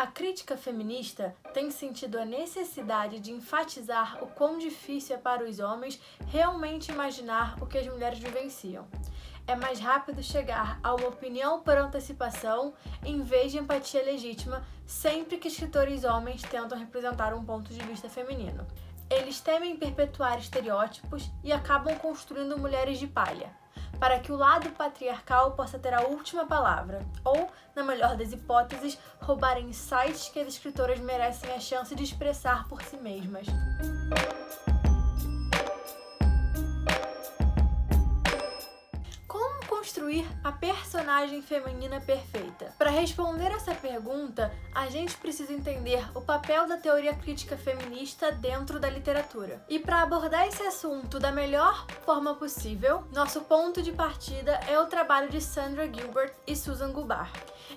A crítica feminista tem sentido a necessidade de enfatizar o quão difícil é para os homens realmente imaginar o que as mulheres vivenciam. É mais rápido chegar a uma opinião por antecipação em vez de empatia legítima sempre que escritores homens tentam representar um ponto de vista feminino. Eles temem perpetuar estereótipos e acabam construindo mulheres de palha, para que o lado patriarcal possa ter a última palavra, ou, na melhor das hipóteses, roubar insights que as escritoras merecem a chance de expressar por si mesmas. Como construir a personagem feminina perfeita? Para responder essa pergunta, a gente precisa entender o papel da teoria crítica feminista dentro da literatura. E para abordar esse assunto da melhor forma possível, nosso ponto de partida é o trabalho de Sandra Gilbert e Susan Gubar.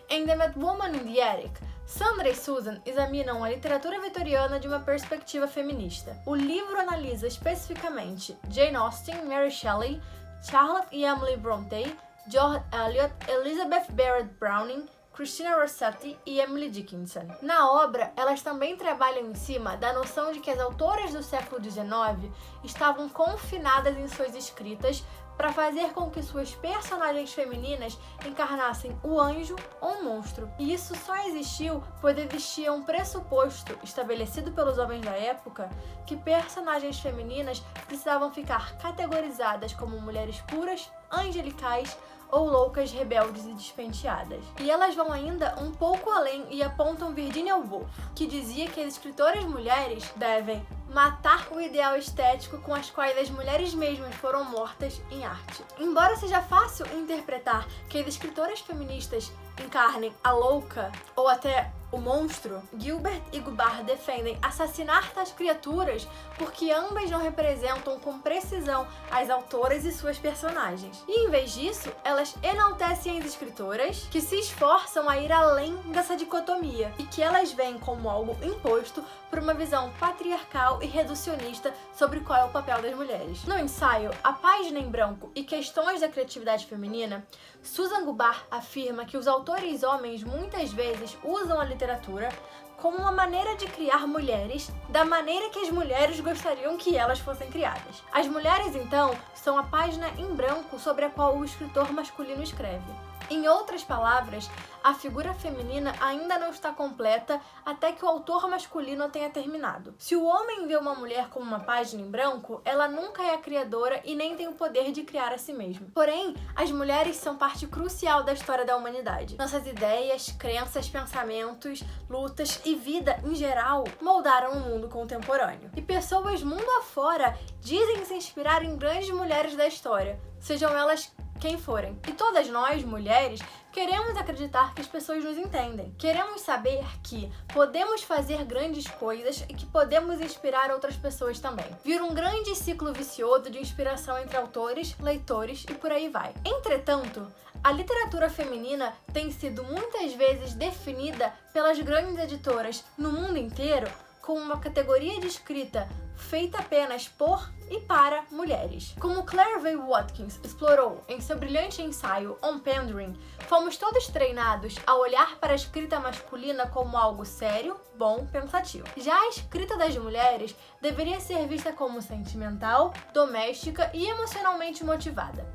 Em The Mad Woman in the Attic, Sandra e Susan examinam a literatura vitoriana de uma perspectiva feminista. O livro analisa especificamente Jane Austen, Mary Shelley, Charlotte e Emily Brontë, George Eliot, Elizabeth Barrett Browning, Christina Rossetti e Emily Dickinson. Na obra, elas também trabalham em cima da noção de que as autoras do século XIX estavam confinadas em suas escritas para fazer com que suas personagens femininas encarnassem o anjo ou o monstro. E isso só existiu pois existia um pressuposto estabelecido pelos homens da época que personagens femininas precisavam ficar categorizadas como mulheres puras, angelicais ou loucas, rebeldes e despenteadas. E elas vão ainda um pouco além e apontam Virginia Woolf, que dizia que as escritoras mulheres devem matar o ideal estético com as quais as mulheres mesmas foram mortas em arte. Embora seja fácil interpretar que as escritoras feministas encarnem a louca ou até o monstro, Gilbert e Gubar defendem assassinar tais criaturas porque ambas não representam com precisão as autoras e suas personagens. E em vez disso, elas enaltecem as escritoras que se esforçam a ir além dessa dicotomia e que elas veem como algo imposto por uma visão patriarcal e reducionista sobre qual é o papel das mulheres. No ensaio A Página em Branco e Questões da Criatividade Feminina, Susan Gubar afirma que os autores homens muitas vezes usam a literatura como uma maneira de criar mulheres da maneira que as mulheres gostariam que elas fossem criadas. As mulheres, então, são a página em branco sobre a qual o escritor masculino escreve. Em outras palavras, a figura feminina ainda não está completa até que o autor masculino a tenha terminado. Se o homem vê uma mulher como uma página em branco, ela nunca é a criadora e nem tem o poder de criar a si mesma. Porém, as mulheres são parte crucial da história da humanidade. Nossas ideias, crenças, pensamentos, lutas e vida em geral moldaram o mundo contemporâneo. E pessoas mundo afora dizem se inspirar em grandes mulheres da história, sejam elas quem forem. E todas nós, mulheres, queremos acreditar que as pessoas nos entendem. Queremos saber que podemos fazer grandes coisas e que podemos inspirar outras pessoas também. Vira um grande ciclo vicioso de inspiração entre autores, leitores e por aí vai. Entretanto, a literatura feminina tem sido muitas vezes definida pelas grandes editoras no mundo inteiro como uma categoria de escrita feita apenas por e para mulheres. Como Claire V. Watkins explorou em seu brilhante ensaio On Pandering, fomos todos treinados a olhar para a escrita masculina como algo sério, bom, pensativo. Já a escrita das mulheres deveria ser vista como sentimental, doméstica e emocionalmente motivada,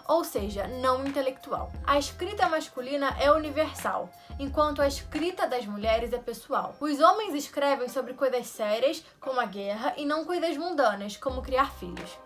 ou seja, não intelectual. A escrita masculina é universal, enquanto a escrita das mulheres é pessoal. Os homens escrevem sobre coisas sérias, como a guerra, e não coisas mundanas, como criar filhos.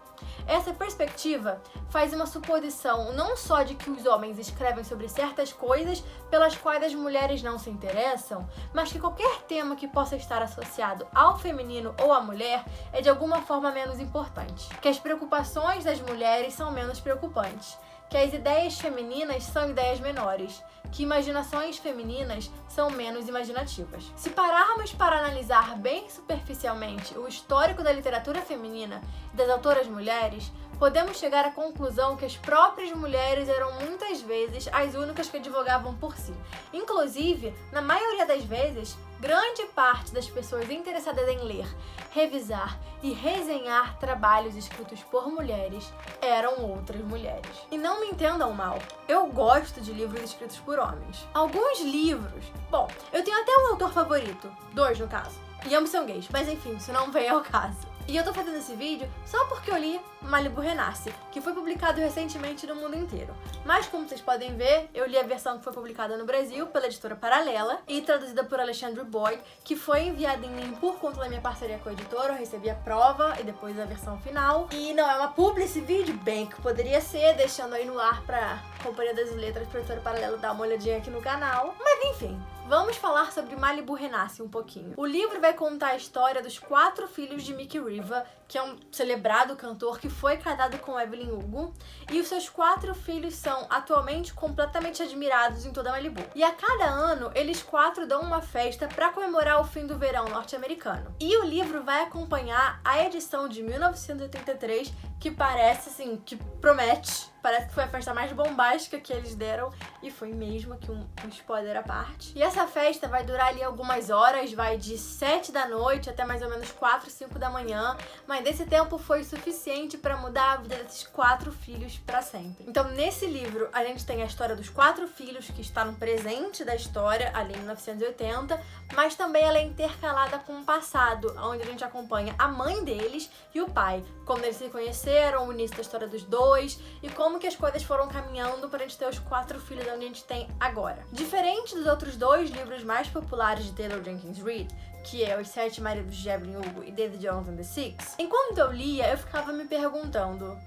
Essa perspectiva faz uma suposição não só de que os homens escrevem sobre certas coisas pelas quais as mulheres não se interessam, mas que qualquer tema que possa estar associado ao feminino ou à mulher é de alguma forma menos importante, que as preocupações das mulheres são menos preocupantes, que as ideias femininas são ideias menores, que imaginações femininas são menos imaginativas. Se pararmos para analisar bem superficialmente o histórico da literatura feminina e das autoras mulheres, podemos chegar à conclusão que as próprias mulheres eram muitas vezes as únicas que advogavam por si. Inclusive, na maioria das vezes, grande parte das pessoas interessadas em ler, revisar e resenhar trabalhos escritos por mulheres eram outras mulheres. E não me entendam mal, eu gosto de livros escritos por homens. Alguns livros... Bom, eu tenho até um autor favorito, 2 no caso, e ambos são gays, mas enfim, isso não vem ao caso. E eu tô fazendo esse vídeo só porque eu li Malibu Renasce, que foi publicado recentemente no mundo inteiro. Mas como vocês podem ver, eu li a versão que foi publicada no Brasil pela editora Paralela e traduzida por Alexandre Boyd, que foi enviada em mim por conta da minha parceria com a editora. Eu recebi a prova e depois a versão final. E não é uma publi esse vídeo, bem que poderia ser, deixando aí no ar pra Companhia das Letras, pra editora Paralela, dar uma olhadinha aqui no canal. Mas enfim, vamos falar sobre Malibu Renasce um pouquinho. O livro vai contar a história dos 4 filhos de Mickey Riva, que é um celebrado cantor que foi casado com Evelyn Hugo, e os seus 4 filhos são atualmente completamente admirados em toda Malibu. E a cada ano, eles 4 dão uma festa para comemorar o fim do verão norte-americano. E o livro vai acompanhar a edição de 1983, que parece, assim, que promete. Parece que foi a festa mais bombástica que eles deram, e foi mesmo, que um spoiler à parte. E essa festa vai durar ali algumas horas, vai de 7 da noite até mais ou menos 4, 5 da manhã, mas desse tempo foi suficiente para mudar a vida desses 4 filhos para sempre. Então nesse livro a gente tem a história dos 4 filhos que está no presente da história, ali em 1980, mas também ela é intercalada com o passado, onde a gente acompanha a mãe deles e o pai, como eles se conheceram, o início da história dos dois e como que as coisas foram caminhando pra gente ter os 4 filhos onde a gente tem agora. Diferente dos outros 2 livros mais populares de Taylor Jenkins Reid, que é Os 7 Maridos de Evelyn Hugo e David Jones and the Six, enquanto eu lia, eu ficava me perguntando: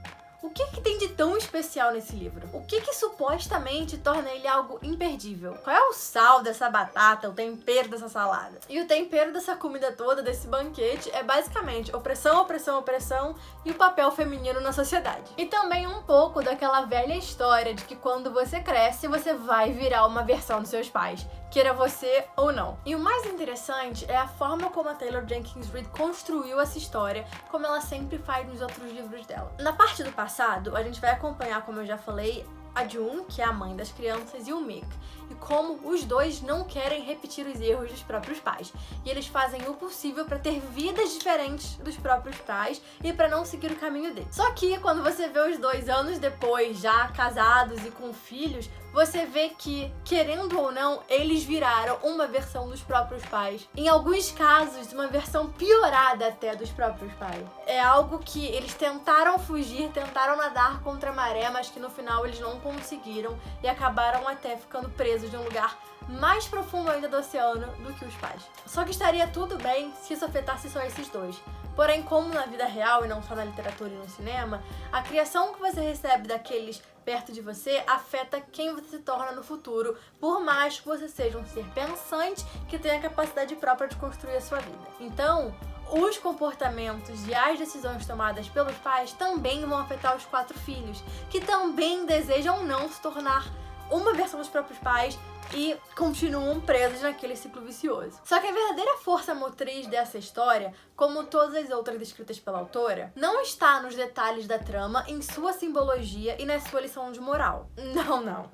o que tem de tão especial nesse livro? O que supostamente torna ele algo imperdível? Qual é o sal dessa batata, o tempero dessa salada? E o tempero dessa comida toda, desse banquete, é basicamente opressão, opressão, opressão e o papel feminino na sociedade. E também um pouco daquela velha história de que quando você cresce, você vai virar uma versão dos seus pais, queira você ou não. E o mais interessante é a forma como a Taylor Jenkins Reid construiu essa história, como ela sempre faz nos outros livros dela. Na parte do passado, a gente vai acompanhar, como eu já falei, a June, que é a mãe das crianças, e o Mick, e como os dois não querem repetir os erros dos próprios pais. E eles fazem o possível para ter vidas diferentes dos próprios pais e para não seguir o caminho deles. Só que quando você vê os dois anos depois, já casados e com filhos, você vê que, querendo ou não, eles viraram uma versão dos próprios pais. Em alguns casos, uma versão piorada até dos próprios pais. É algo que eles tentaram fugir, tentaram nadar contra a maré, mas que no final eles não conseguiram e acabaram até ficando presos em um lugar mais profundo ainda do oceano do que os pais. Só que estaria tudo bem se isso afetasse só esses dois. Porém, como na vida real e não só na literatura e no cinema, a criação que você recebe daqueles perto de você afeta quem você se torna no futuro, por mais que você seja um ser pensante que tenha a capacidade própria de construir a sua vida. Então, os comportamentos e as decisões tomadas pelos pais também vão afetar os 4 filhos, que também desejam não se tornar uma versão dos próprios pais e continuam presos naquele ciclo vicioso. Só que a verdadeira força motriz dessa história, como todas as outras descritas pela autora, não está nos detalhes da trama, em sua simbologia e na sua lição de moral. Não.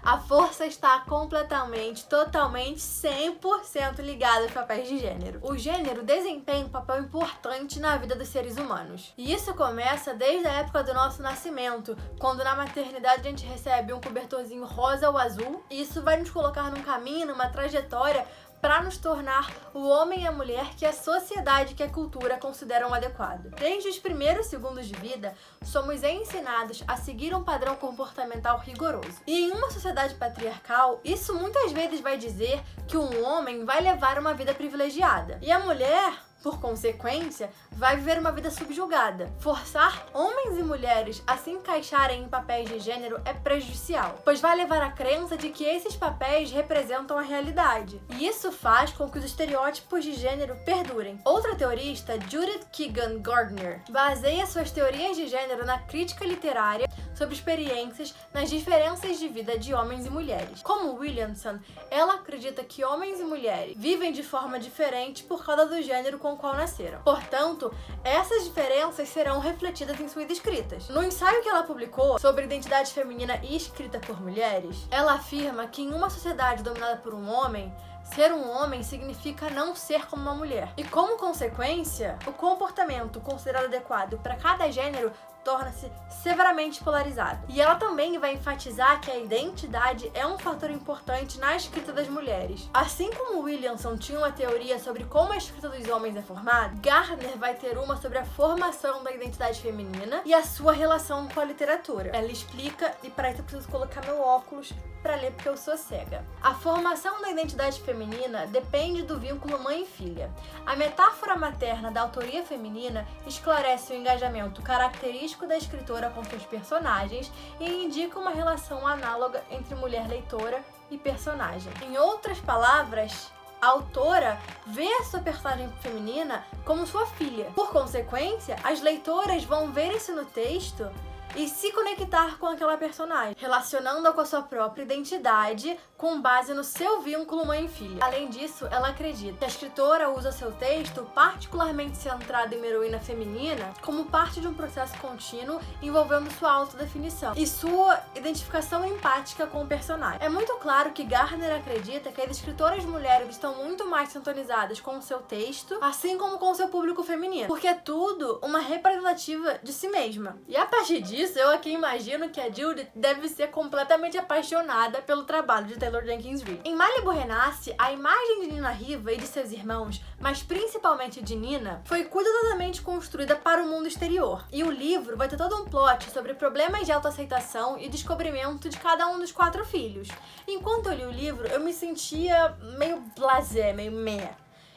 A força está completamente, totalmente, 100% ligada aos papéis de gênero. O gênero desempenha um papel importante na vida dos seres humanos. E isso começa desde a época do nosso nascimento, quando na maternidade a gente recebe um cobertorzinho rosa ou azul, e isso vai nos colocar num caminho, numa trajetória para nos tornar o homem e a mulher que a sociedade e que a cultura consideram adequado. Desde os primeiros segundos de vida, somos ensinados a seguir um padrão comportamental rigoroso. E em uma sociedade patriarcal, isso muitas vezes vai dizer que um homem vai levar uma vida privilegiada e a mulher, por consequência, vai viver uma vida subjugada. Forçar homens e mulheres a se encaixarem em papéis de gênero é prejudicial, pois vai levar à crença de que esses papéis representam a realidade. E isso faz com que os estereótipos de gênero perdurem. Outra teorista, Judith Keegan Gardner, baseia suas teorias de gênero na crítica literária sobre experiências nas diferenças de vida de homens e mulheres. Como Williamson, ela acredita que homens e mulheres vivem de forma diferente por causa do gênero com o qual nasceram. Portanto, essas diferenças serão refletidas em suas escritas. No ensaio que ela publicou sobre identidade feminina e escrita por mulheres, ela afirma que em uma sociedade dominada por um homem, ser um homem significa não ser como uma mulher. E como consequência, o comportamento considerado adequado para cada gênero torna-se severamente polarizado. E ela também vai enfatizar que a identidade é um fator importante na escrita das mulheres. Assim como Williamson tinha uma teoria sobre como a escrita dos homens é formada, Gardner vai ter uma sobre a formação da identidade feminina e a sua relação com a literatura. Ela explica, e para isso eu preciso colocar meu óculos para ler porque eu sou cega. A formação da identidade feminina depende do vínculo mãe e filha. A metáfora materna da autoria feminina esclarece o engajamento característico da escritora com seus personagens e indica uma relação análoga entre mulher leitora e personagem. Em outras palavras, a autora vê a sua personagem feminina como sua filha. Por consequência, as leitoras vão ver isso no texto e se conectar com aquela personagem, relacionando-a com a sua própria identidade com base no seu vínculo mãe e filha. Além disso, ela acredita que a escritora usa seu texto, particularmente centrado em uma heroína feminina, como parte de um processo contínuo envolvendo sua autodefinição e sua identificação empática com o personagem. É muito claro que Gardner acredita que as escritoras mulheres estão muito mais sintonizadas com o seu texto, assim como com o seu público feminino, porque é tudo uma representativa de si mesma. E a partir disso, eu aqui imagino que a Judith deve ser completamente apaixonada pelo trabalho de Taylor Jenkins Reid. Em Malibu Renasce, a imagem de Nina Riva e de seus irmãos, mas principalmente de Nina, foi cuidadosamente construída para o mundo exterior. E o livro vai ter todo um plot sobre problemas de autoaceitação e descobrimento de cada um dos 4 filhos. Enquanto eu li o livro, eu me sentia meio blasé, meio meh.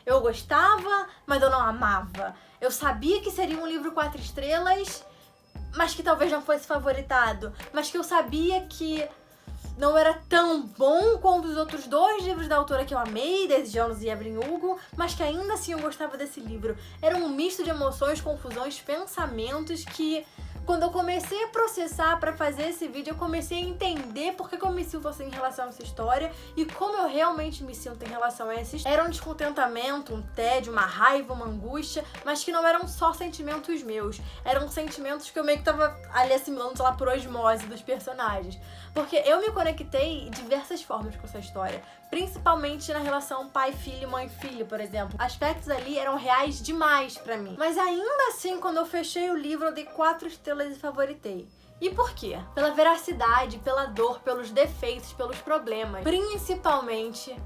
Eu gostava, mas eu não amava. Eu sabia que seria um livro 4 estrelas, mas que talvez não fosse favoritado, mas que eu sabia que não era tão bom quanto os outros 2 livros da autora que eu amei, Daisy Jones e Evelyn Hugo, mas que ainda assim eu gostava desse livro. Era um misto de emoções, confusões, pensamentos que, quando eu comecei a processar para fazer esse vídeo, eu comecei a entender por que eu me sinto assim em relação a essa história e como eu realmente me sinto em relação a essa história. Era um descontentamento, um tédio, uma raiva, uma angústia, mas que não eram só sentimentos meus. Eram sentimentos que eu meio que tava ali assimilando, sei lá, por osmose dos personagens. Porque eu me conectei de diversas formas com essa história. Principalmente na relação pai-filho, mãe-filho, por exemplo. Aspectos ali eram reais demais pra mim. Mas ainda assim, quando eu fechei o livro, eu dei 4 estrelas e favoritei. E por quê? Pela veracidade, pela dor, pelos defeitos, pelos problemas. Principalmente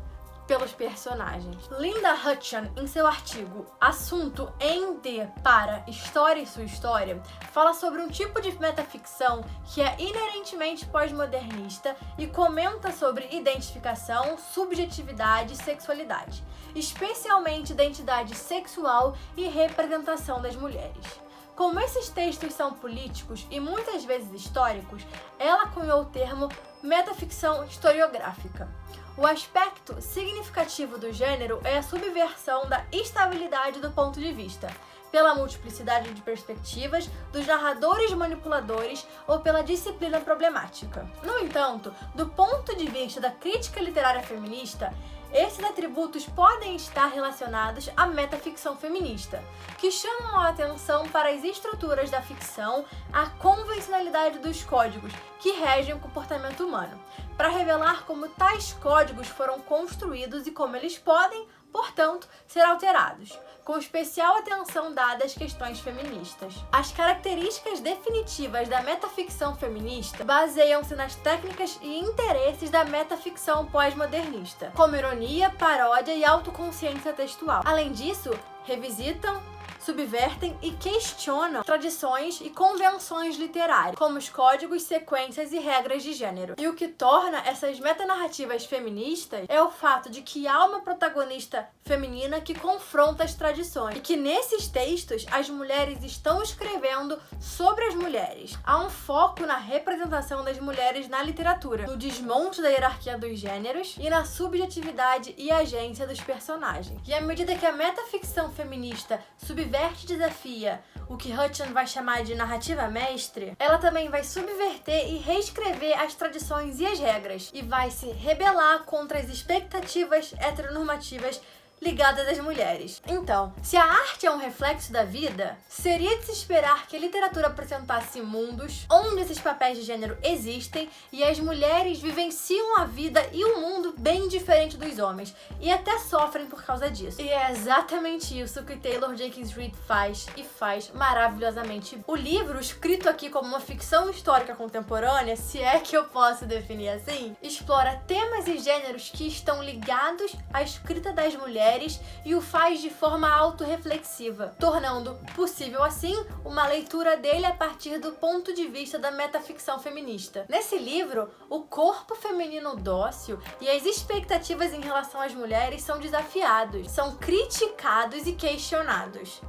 pelos personagens. Linda Hutcheon, em seu artigo Assunto em D para História e Sua História, fala sobre um tipo de metaficção que é inerentemente pós-modernista e comenta sobre identificação, subjetividade e sexualidade, especialmente identidade sexual e representação das mulheres. Como esses textos são políticos e muitas vezes históricos, ela cunhou o termo metaficção historiográfica. O aspecto significativo do gênero é a subversão da estabilidade do ponto de vista, pela multiplicidade de perspectivas, dos narradores manipuladores ou pela disciplina problemática. No entanto, do ponto de vista da crítica literária feminista, esses atributos podem estar relacionados à metaficção feminista, que chamam a atenção para as estruturas da ficção, a convencionalidade dos códigos que regem o comportamento humano, para revelar como tais códigos foram construídos e como eles podem, portanto, ser alterados, com especial atenção dada às questões feministas. As características definitivas da metaficção feminista baseiam-se nas técnicas e interesses da metaficção pós-modernista, como ironia, paródia e autoconsciência textual. Além disso, revisitam, subvertem e questionam tradições e convenções literárias, como os códigos, sequências e regras de gênero. E o que torna essas metanarrativas feministas é o fato de que há uma protagonista feminina que confronta as tradições, e que nesses textos as mulheres estão escrevendo sobre as mulheres. Há um foco na representação das mulheres na literatura, no desmonte da hierarquia dos gêneros e na subjetividade e agência dos personagens. E à medida que a metaficção feminista subverte e desafia o que Hutcheon vai chamar de narrativa mestre, ela também vai subverter e reescrever as tradições e as regras, e vai se rebelar contra as expectativas heteronormativas ligadas às mulheres. Então, se a arte é um reflexo da vida, seria de se esperar que a literatura apresentasse mundos onde esses papéis de gênero existem e as mulheres vivenciam a vida e o mundo bem diferente dos homens, e até sofrem por causa disso. E é exatamente isso que Taylor Jenkins Reid faz, e faz maravilhosamente. O livro, escrito aqui como uma ficção histórica contemporânea, se é que eu posso definir assim, explora temas e gêneros que estão ligados à escrita das mulheres e o faz de forma autorreflexiva, tornando possível assim uma leitura dele a partir do ponto de vista da metaficção feminista. Nesse livro, o corpo feminino dócil e as expectativas em relação às mulheres são desafiados, são criticados e questionados.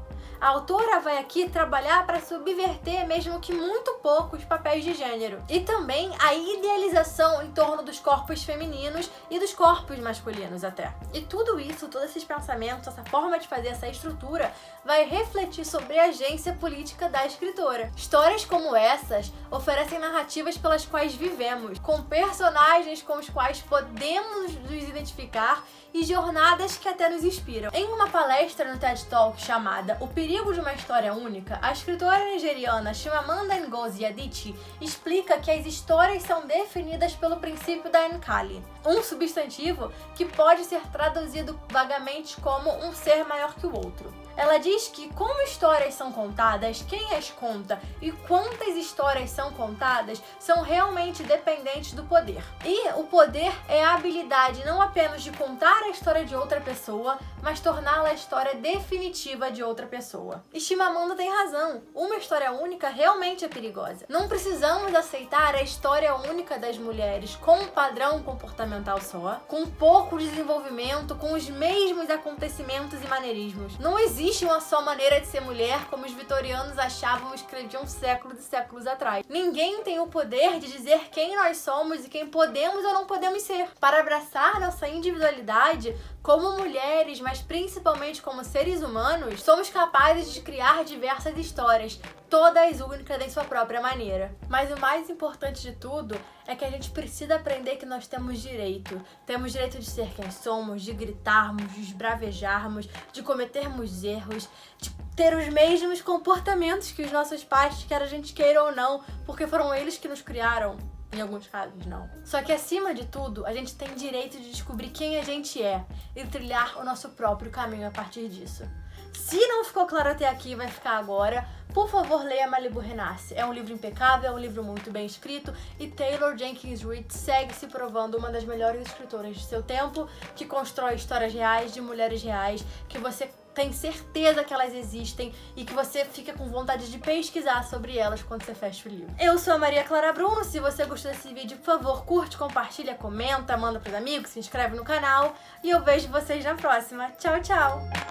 A autora vai aqui trabalhar para subverter, mesmo que muito pouco, os papéis de gênero. E também a idealização em torno dos corpos femininos e dos corpos masculinos até. E tudo isso, todos esses pensamentos, essa forma de fazer essa estrutura, vai refletir sobre a agência política da escritora. Histórias como essas oferecem narrativas pelas quais vivemos, com personagens com os quais podemos nos identificar e jornadas que até nos inspiram. Em uma palestra no TED Talk chamada O Perigo de uma História Única, a escritora nigeriana Chimamanda Ngozi Adichie explica que as histórias são definidas pelo princípio da Nkali, um substantivo que pode ser traduzido vagamente como um ser maior que o outro. Ela diz que como histórias são contadas, quem as conta e quantas histórias são contadas são realmente dependentes do poder. E o poder é a habilidade não apenas de contar a história de outra pessoa, mas torná-la a história definitiva de outra pessoa. E Chimamanda tem razão, uma história única realmente é perigosa. Não precisamos aceitar a história única das mulheres com um padrão comportamental só, com pouco desenvolvimento, com os mesmos acontecimentos e maneirismos. Não existe uma só maneira de ser mulher como os vitorianos achavam e escreviam séculos e séculos atrás. Ninguém tem o poder de dizer quem nós somos e quem podemos ou não podemos ser. Para abraçar nossa individualidade como mulheres, mas principalmente como seres humanos, somos capazes de criar diversas histórias, todas únicas em sua própria maneira. Mas o mais importante de tudo é que a gente precisa aprender que nós temos direito. Temos direito de ser quem somos, de gritarmos, de esbravejarmos, de cometermos erros, de ter os mesmos comportamentos que os nossos pais, quer a gente queira ou não, porque foram eles que nos criaram. Em alguns casos, não. Só que, acima de tudo, a gente tem direito de descobrir quem a gente é e trilhar o nosso próprio caminho a partir disso. Se não ficou claro até aqui, vai ficar agora. Por favor, leia Malibu Renasce. É um livro impecável, é um livro muito bem escrito e Taylor Jenkins Reid segue se provando uma das melhores escritoras de seu tempo, que constrói histórias reais, de mulheres reais, que você tem certeza que elas existem e que você fica com vontade de pesquisar sobre elas quando você fecha o livro. Eu sou a Maria Clara Bruno. Se você gostou desse vídeo, por favor, curte, compartilha, comenta, manda pros amigos, se inscreve no canal e eu vejo vocês na próxima. Tchau, tchau!